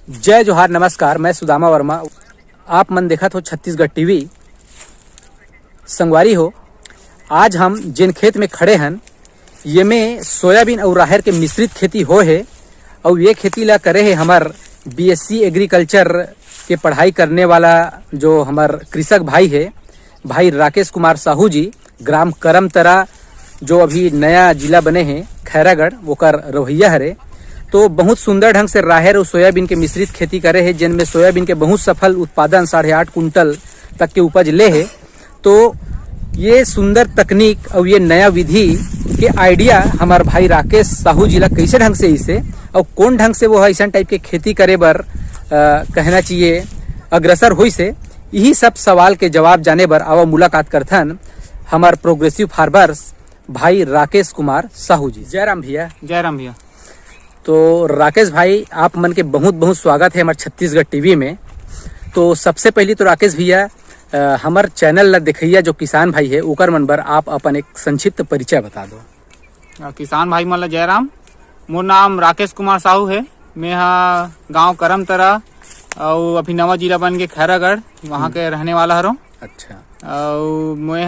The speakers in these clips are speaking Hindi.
जय जोहार, नमस्कार। मैं सुदामा वर्मा। आप मन देखत हो छत्तीसगढ़ टीवी। संगवारी हो, आज हम जिन खेत में खड़े हन ये में सोयाबीन और राहर के मिश्रित खेती हो है। और ये खेती ला करे है हमार बीएससी एग्रीकल्चर के पढ़ाई करने वाला जो हमार कृषक भाई है, भाई राकेश कुमार साहू जी, ग्राम करमतरा जो अभी नया जिला बने हैं खैरागढ़, वो कर रोहिया हरे। तो बहुत सुंदर ढंग से राहर और सोयाबीन के मिश्रित खेती करे है, जिनमें सोयाबीन के बहुत सफल उत्पादन 8.5 कुंटल तक के उपज ले है। तो ये सुंदर तकनीक और ये नया विधि के आइडिया हमारे भाई राकेश साहू जी ला कैसे ढंग से इसे और कौन ढंग से वो ऐसा टाइप के खेती करे बर कहना चाहिए अग्रसर हुई से, यही सब सवाल के जवाब जाने बर आवा मुलाकात करथन हमार प्रोग्रेसिव फार्मर्स भाई राकेश कुमार साहू जी। जय राम भैया। जय राम भैया। तो राकेश भाई, आप मन के बहुत बहुत स्वागत है हमारे छत्तीसगढ़ टीवी में। तो सबसे पहले तो राकेश भैया, हमार चैनल ला देखिया जो किसान भाई है ओकर मन बर आप अपन एक संक्षिप्त परिचय बता दो। किसान भाई मन ला जय राम। मोर नाम राकेश कुमार साहू है। मैं गांव करमतरा और अभी नवा जिला बन के खैरागढ़ वहाँ के रहने वाला हूँ। अच्छा। और मैं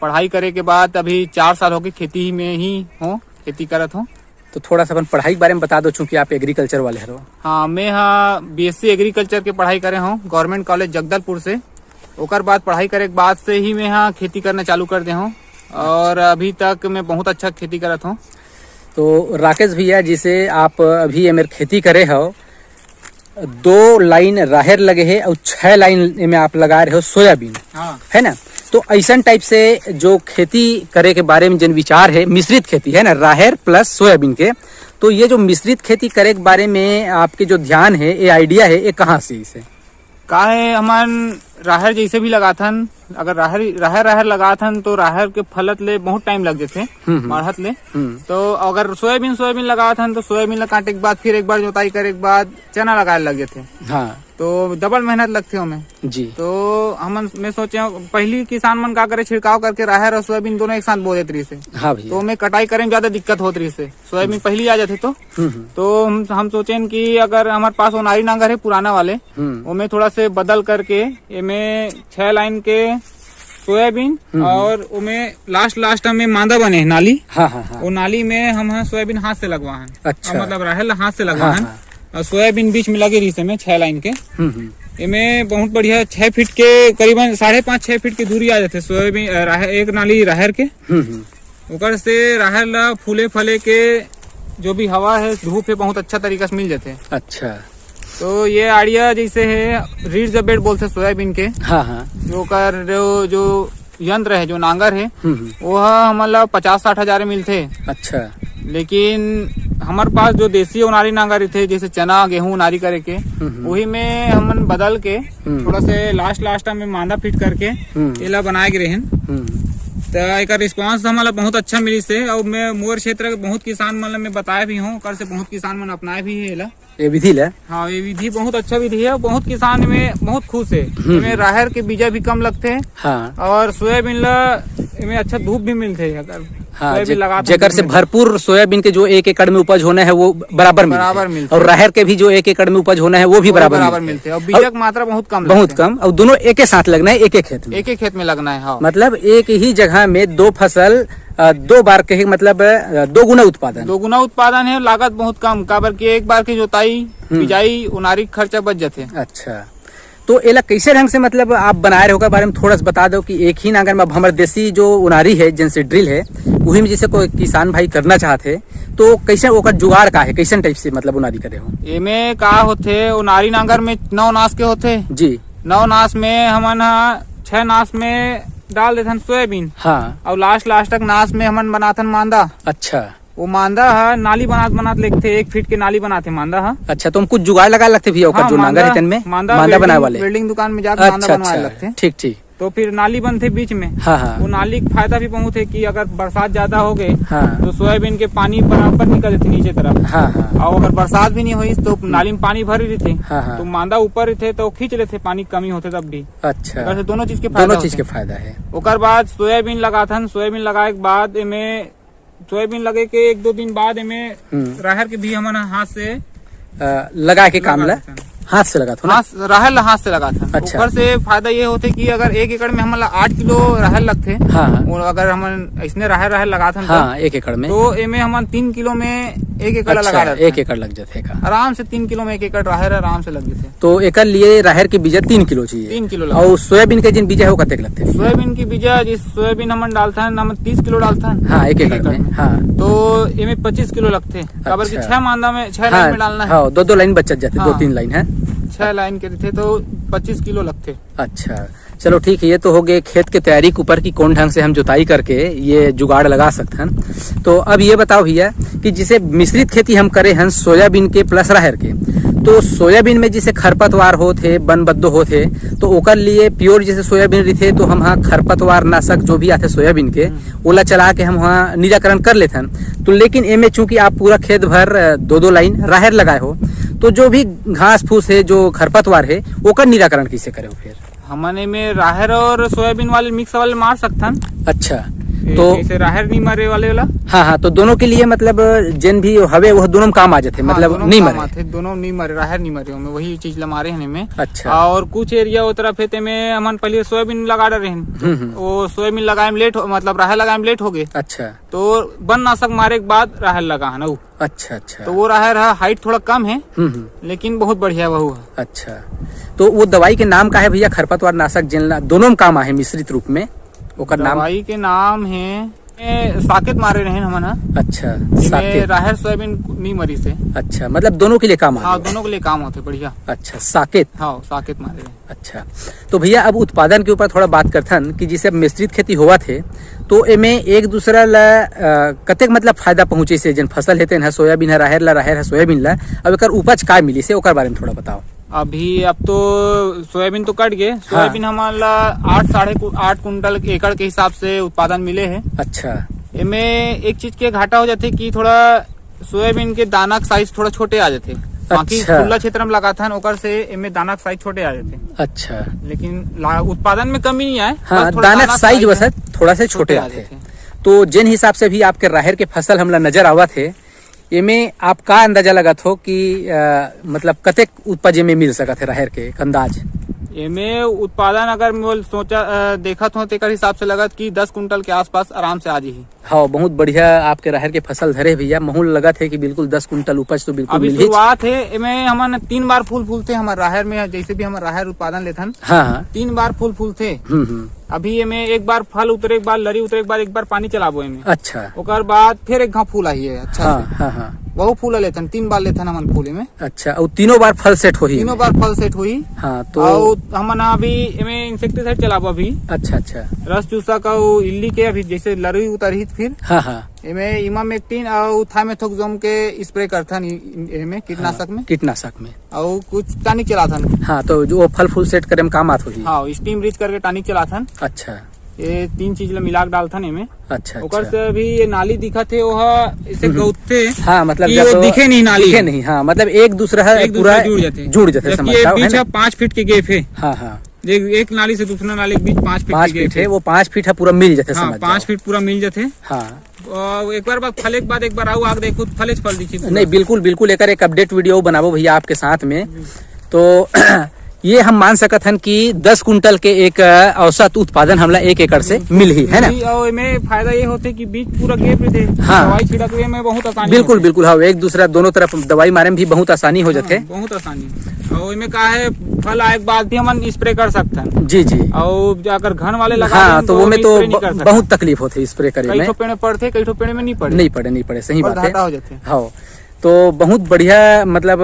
पढ़ाई करे के बाद अभी 4 साल हो गए खेती में ही हूँ, खेती करत हूँ। तो थोड़ा सा अपन पढ़ाई के बारे में बता दो, चूंकि आप एग्रीकल्चर वाले हो। हाँ, मैं बीएससी एग्रीकल्चर के पढ़ाई करे हूँ गवर्नमेंट कॉलेज जगदलपुर से। ओकर बाद पढ़ाई करे के बाद से ही मैं खेती करना चालू कर दे हूँ और अभी तक मैं बहुत अच्छा खेती करत हूँ। तो राकेश भैया, जिसे आप अभी ये मेरे खेती करे हो, 2 लाइन राहर लगे है और 6 लाइन में आप लगा रहे हो सोयाबीन। हाँ। है ना। तो ऐसा टाइप से जो खेती करे के बारे में जिन विचार है, मिश्रित खेती है ना, राहर प्लस सोयाबीन के, तो ये जो मिश्रित खेती करे के बारे में आपके जो ध्यान है, ये आइडिया है, ये कहाँ से इसे का है? हमान राहर जैसे भी लगाथन, अगर राहर लगाथन तो राहर के फलत ले बहुत टाइम लग जाते मरहत ले। तो अगर सोयाबीन लगाथन तो सोयाबीन ला काटे के बाद फिर एक बार जोताई करे के बाद चना लगाए लग जाते। हाँ। तो डबल मेहनत लगती है हमें जी। तो मैं सोचे पहली किसान मन का करे, छिड़काव करके राहर और सोयाबीन दोनों एक साथ बो देते रही से। हाँ भैया। तो मैं कटाई करे में ज्यादा दिक्कत होती रही से, सोयाबीन पहली आ जाते। तो हम सोचे कि अगर हमारे पास ओनारी नांगर है पुराना वाले, वो में थोड़ा से बदल करके में 6 लाइन के सोयाबीन और उमें लास्ट में मांदा बने नाली। हाँ हाँ हाँ। वो नाली में हम सोयाबीन हाथ से लगवा है। अच्छा। मतलब राहर हाथ से लगवा है। हाँ। और सोयाबीन बीच में लगे रही में 6 लाइन के। इनमें बहुत बढ़िया 6 फीट के करीबन 5.5-6 फीट की दूरी आ जाते सोयाबीन एक नाली राहर के। ऊपर से राहर ला फूले फले के जो भी हवा है, धूप है, बहुत अच्छा तरीका से मिल जाते। अच्छा। तो ये आइडिया जैसे है रीढ़ जबेट बोलते सोयाबीन के। हाँ हाँ। जो यंत्र है, जो नांगर है, वो हमारा 50-60 हजार मिलते। अच्छा। लेकिन हमारे पास जो देसी उनारी नांगर थे, जैसे चना गेहूं उनारी करे के, वही में हम बदल के थोड़ा से लास्ट में मांदा फिट करके एला बनाए गए हैं। तो एक रिस्पांस हमारा बहुत अच्छा मिली से। और मैं मोर क्षेत्र के बहुत किसान मन में बताया भी हूँ, कर से बहुत किसान मन अपनाए भी है ये विधि ला। हाँ, ये विधि बहुत अच्छा विधि है। बहुत किसान में बहुत खुश है। इसमें राहर के बीजा भी कम लगते हैं। हाँ। और सोयाबीन ला में अच्छा धूप भी मिलते है। अगर हाँ, जेकर से भरपूर सोयाबीन के जो 1 एकड़ में उपज होना है वो बराबर मिलते, और राहर के भी जो 1 एकड़ में उपज होना है वो भी बराबर मिलते हैं। और बीजा की मात्रा बहुत कम, और दोनों एक साथ लगना है, एक खेत में लगना है। हाँ। मतलब एक ही जगह में 2 फसल 2 बार के, मतलब 2 गुना उत्पादन है। लागत बहुत कम, काबर की एक बार की जोताई बिजाई उनारी खर्चा बच जाते। अच्छा। तो एला कैसे ढंग से मतलब आप बनाए रहे हो बारे में थोड़ा सा बता दो कि एक ही नांगर में हमारे देसी जो उनारी है, जिनसे ड्रिल है, वही में जैसे कोई किसान भाई करना चाहते तो कैसे ओकर जुगाड़ का है, कैसे टाइप से मतलब उनारी करे हो? एमे का होते, उनारी नांगर में 9 नास के होते जी। 9 नास में हमन 6 नास में डाल देथन सोयाबीन। हाँ। और लास्ट तक नास में हमन बनाथन मांदा। अच्छा। वो मांदा है नाली बनात लेते, 1 फीट के नाली बनाते मांदा है। अच्छा। तो हम कुछ जुगाड़ लगा लगते भैया ओकर जो नांगर है में मांदा बनाए वाले वेल्डिंग दुकान में जाकर मांदा बनवाए लगते। ठीक। तो फिर नाली बनते बीच में। हाँ। वो नाली का फायदा भी बहुत है कि अगर बरसात ज्यादा हो गए तो सोयाबीन के पानी बराबर निकल जाते नीचे तरफ। हाँ। और अगर बरसात भी नहीं हुई तो नाली में पानी भरी रहते। हाँ। तो मांदा ऊपर रहते तो खींच लेते, पानी कमी होते तब भी। अच्छा। दोनों चीज के फायदा है। ओकर बाद सोयाबीन लगाथन। सोयाबीन लगाए के बाद सोयाबीन लगे के 1-2 दिन बाद राहर के भी हमन हाथ से लगा के काम ला हाथ से लगा था ना? हाँ, राहर हाथ से लगा था। अच्छा। ऊपर से फायदा ये होते कि अगर 1 एकड़ में हम 8 किलो राहर लगते, हाँ हाँ और अगर हम इसने राहर लगा था हाँ 1 एकड़ में, तो इमे हम 3 किलो में 1 एकड़ अच्छा, लगा देते 1 एकड़ लग जाते का आराम से। 3 किलो में 1 एकड़ राहर आराम से लग जाते। तो एकर लिए राहर के बीजा 3 किलो चाहिए। 3 किलो और सोयाबीन के जिन बीजा है वो कतेक लगते? सोयाबीन की बीजा, जिस सोयाबीन हम डालता है हम 30 किलो डालता है, हाँ 1 एकड़ में, हाँ तो इमे 25 किलो लगते। खबर की अच्छा। 6 मांदा में 6 लाइन में डालना है। हाँ 2-2 लाइन बचत जाते, हाँ। 2-3 लाइन है। 6 लाइन के थे तो 25 किलो लगते। अच्छा चलो ठीक है, ये तो हो गए खेत के तैयारी के ऊपर की कौन ढंग से हम जुताई करके ये जुगाड़ लगा सकते हैं। तो अब ये बताओ भैया कि जिसे मिश्रित खेती हम करे हैं सोयाबीन के प्लस राहर के, तो सोयाबीन में जिसे खरपतवार होते बनबद्दो होते, तो ओकर लिए प्योर जैसे सोयाबीन रही तो हम वहाँ खरपतवार नाशक जो भी आते सोयाबीन के ओला चला के हम वहाँ निराकरण कर लेते हैं। तो लेकिन एमे चूंकि आप पूरा खेत भर 2-2 लाइन राहर लगाए हो, तो जो भी घास फूस है जो खरपतवार है ओकर निराकरण कैसे करे हो? फिर हमने में राहर और सोयाबीन वाले मिक्स वाले मार सकते हैं। अच्छा तो जैसे राहर नहीं मरे वाले वाला, हाँ हाँ, तो दोनों के लिए मतलब जिन भी हवे वह दोनों में काम आ जाते, मतलब दोनों नहीं काम मरे। आते, दोनों नहीं मरे, राहर नहीं मरे में वही चीज ला मारे हैं में। अच्छा और कुछ एरिया वो तरफ है में हम पहले सोयाबीन लगा रहे हैं, वो सोयाबीन लगाए में लेट मतलब राहर लगाए में लेट हो गए, अच्छा तो वन नाशक मारे के बाद राहर लगा है ना वो। अच्छा अच्छा तो वो राहर हाइट थोड़ा कम है, लेकिन बहुत बढ़िया वो है। अच्छा तो वो दवाई के नाम का है भैया? खरपतवार नाशक जिन दोनों में काम आहे मिश्रित रूप में, ओकर नाम? दवाई के नाम है साकेत मारे रहे हमन। अच्छा इमे साकेत। राहर सोयाबीन नहीं मरी से। अच्छा मतलब दोनों के लिए काम हाँ, आ दोनों के लिए काम होते बढ़िया। अच्छा साकेत। हाँ, साकेत मारे रहे। अच्छा तो भैया अब उत्पादन के ऊपर थोड़ा बात करथन कि जिसे अब मिश्रित खेती हुआ थे, तो एमे एक दूसरा ला कतेक मतलब फायदा पहुंचे से जन फसल हेते है सोयाबीन है राहर है सोयाबीन ला, अब एकर उपज का मिली से ओकर बारे में थोड़ा बताओ। अभी अब तो सोयाबीन तो कट गए, सोयाबीन हमारा 8 कुंटल एकड़ के हिसाब से उत्पादन मिले है। अच्छा इमे एक चीज के घाटा हो जाते कि थोड़ा सोयाबीन के दाना का साइज थोड़ा छोटे आ जाते। बाकी अच्छा। खुला क्षेत्र में लगा था ओकर से इमे दाना का साइज छोटे आ जाते, अच्छा लेकिन उत्पादन में कमी नहीं आए। हाँ बस थोड़ा दाना का साइज बस थोड़ा से छोटे आ आते। जाते। तो जिन हिसाब से भी आपके राहर के फसल हमला नजर आवा थे, एमे आप का अंदाजा लगत हो कि मतलब कतेक उपज में मिल सकत है राहर के अंदाज? एमे उत्पादन अगर मोल सोचा देखत हो तेकर हिसाब से लगत कि 10 कुंटल के आसपास आराम से आ जाही। हाँ बहुत बढ़िया आपके राहर के फसल धरे भैया, महूल लगत है कि बिल्कुल 10 कुंटल उपज तो बिल्कुल अभी मिल ही। शुरुआत है, इमे हमन 3 बार फूल फूलते हमारे राहर में, जैसे भी हमारे राहर उत्पादन लेथन हाँ हाँ 3 बार फूल फूलते। अभी इमे एक बार फल उतरे, एक बार लरी उतरे, एक बार पानी चलाबो इमे। अच्छा ओकर बाद फिर एक घा फूल आई है अच्छा हाँ से। हाँ हाँ बहु फूल लेथन, 3 बार लेथन हमन फूल में। अच्छा और तीनों बार फल सेट हो ही? तीनों बार फल सेट हुई। हाँ तो और हमन अभी इमे इंसेक्टिसाइड चलाबो अभी, अच्छा अच्छा रस चूसा का इल्ली के अभी जैसे लरी उतरही फिर हाँ हाँ इमे इमामेक्टिन और थाइमेथोक्सोम के स्प्रे करथन इमे कीटनाशक में, कीटनाशक में। और कुछ टॉनिक चलाथन। हाँ तो जो फल फूल सेट करे में काम आत होही। हाँ, स्टीम रिच करके टॉनिक चलाथन। अच्छा ये 3 चीज ला मिला के डालथन इमे। अच्छा ओकर अच्छा से अभी ये नाली दिखत है वह इसे गौते। हाँ मतलब कि जब वो तो दिखे नहीं नाली, दिखे नहीं। हाँ मतलब एक दूसरा है एक पूरा दूसरे जुड़ जाते जबकि समझ ये रहा बीच है। 5 फीट के गैप है। हाँ हाँ एक नाली से दूसरा नाली के बीच 5 फीट 5 के फीट गैप है, वो 5 फीट है पूरा मिल जाते हाँ, समझ 5 फीट पूरा मिल जाते। हाँ और एक बार बाद फले के बाद एक बार आऊ आग देखो फले फल दिखी। नहीं बिल्कुल बिल्कुल एक अपडेट वीडियो बनाबो भैया आपके साथ में। तो ये हम मान सकत हन कि 10 कुंटल के एक औसत उत्पादन हमला 1 एकड़ से मिल ही है ना। और इमे फायदा ये होते कि बीच पूरा गैप रहते। हाँ। दवाई छिड़कवे में बहुत आसानी बिल्कुल होते। बिल्कुल हाँ एक दूसरा दोनों तरफ दवाई मारे में भी बहुत आसानी हो जाते। बहुत आसानी। और इमे का है फल आए के बाद भी हम स्प्रे कर सकते हैं। जी जी और अगर घन वाले लगा हाँ तो वो में तो स्प्रे नहीं कर सकते। बहुत तकलीफ होती स्प्रे करे कई में। ठो पेड़ में पड़ते, कई ठो पेड़ में नहीं पड़े। नहीं पड़े सही बात है। घाटा हो जाते। हाँ तो बहुत बढ़िया मतलब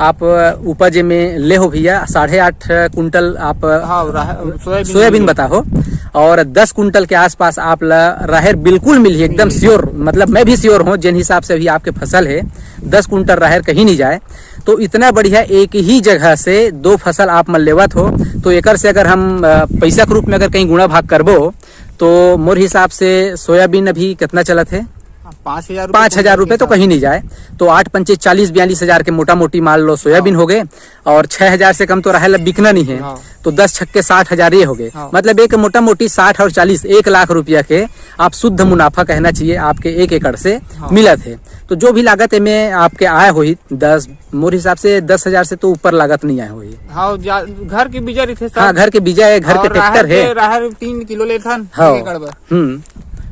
आप उपज में ले हो भैया 8.5 कुंटल आप हाँ, सोयाबीन बता हो, और 10 कुंटल के आसपास आप राहर बिल्कुल मिली एकदम श्योर। मतलब मैं भी श्योर हूँ जिन हिसाब से भी आपके फसल है 10 कुंटल राहर कहीं नहीं जाए। तो इतना बढ़िया एक ही जगह से 2 फसल आप मन लेवत हो, तो एकर से अगर हम पैसा के रूप में अगर कहीं गुणा भाग करबो, तो मोर हिसाब से सोयाबीन अभी कितना चलत है? 5,000 5,000 रुपए तो कहीं नहीं जाए। तो 8 पंचे 40-42 के मोटा मोटी मान लो सोयाबीन हो गए, और 6,000 से कम तो राहेर बिकना नहीं है। हाँ। तो 10 छक्के 60,000 ये हो गए। हाँ। मतलब एक मोटा मोटी 60 और 40 1 लाख रुपया के आप शुद्ध मुनाफा कहना चाहिए आपके 1 एकड़ से हाँ। मिला थे। तो जो भी लागत में आपके आए हुई 10 मोर हिसाब से 10,000 से तो ऊपर लागत नहीं आए हुई। हाँ, घर के बीजा रही थे हाँ, घर के बीजा है, घर के ट्रैक्टर है। राहर 3 किलो ले था। हाँ।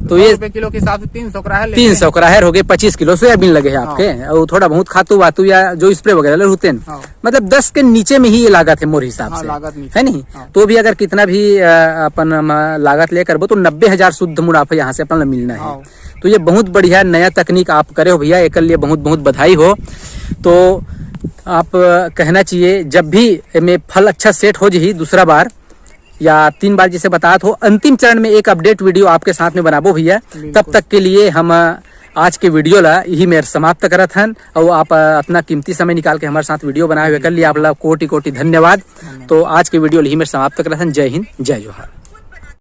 तो ये किलो के हिसाब से 300 राहर 300 राहर हो गए, 25 किलो सोयाबीन लगे हैं आपके। और थोड़ा बहुत खातू वातू या जो स्प्रे वगैरह होते हैं, मतलब 10 के नीचे में ही ये लागत है मोर हिसाब से, है नहीं। तो भी अगर कितना भी अपन लागत लेकर तो 90,000 शुद्ध मुनाफा यहाँ से अपन मिलना है। तो ये बहुत बढ़िया नया तकनीक आप करे हो भैया, एक लिए बहुत बहुत बधाई हो। तो आप कहना चाहिए जब भी में फल अच्छा सेट हो जी दूसरा बार या 3 बार जिसे बताया तो अंतिम चरण में एक अपडेट वीडियो आपके साथ में बनाबो भैया। तब तक के लिए हम आज के वीडियो ला यही मेरे समाप्त करत हन। और आप अपना कीमती समय निकाल के हमारे साथ वीडियो बनाए हुए कर लिए आप लोग कोटि कोटि धन्यवाद। तो आज के वीडियो यही मेरे समाप्त करत हन। जय हिंद, जय जोहार।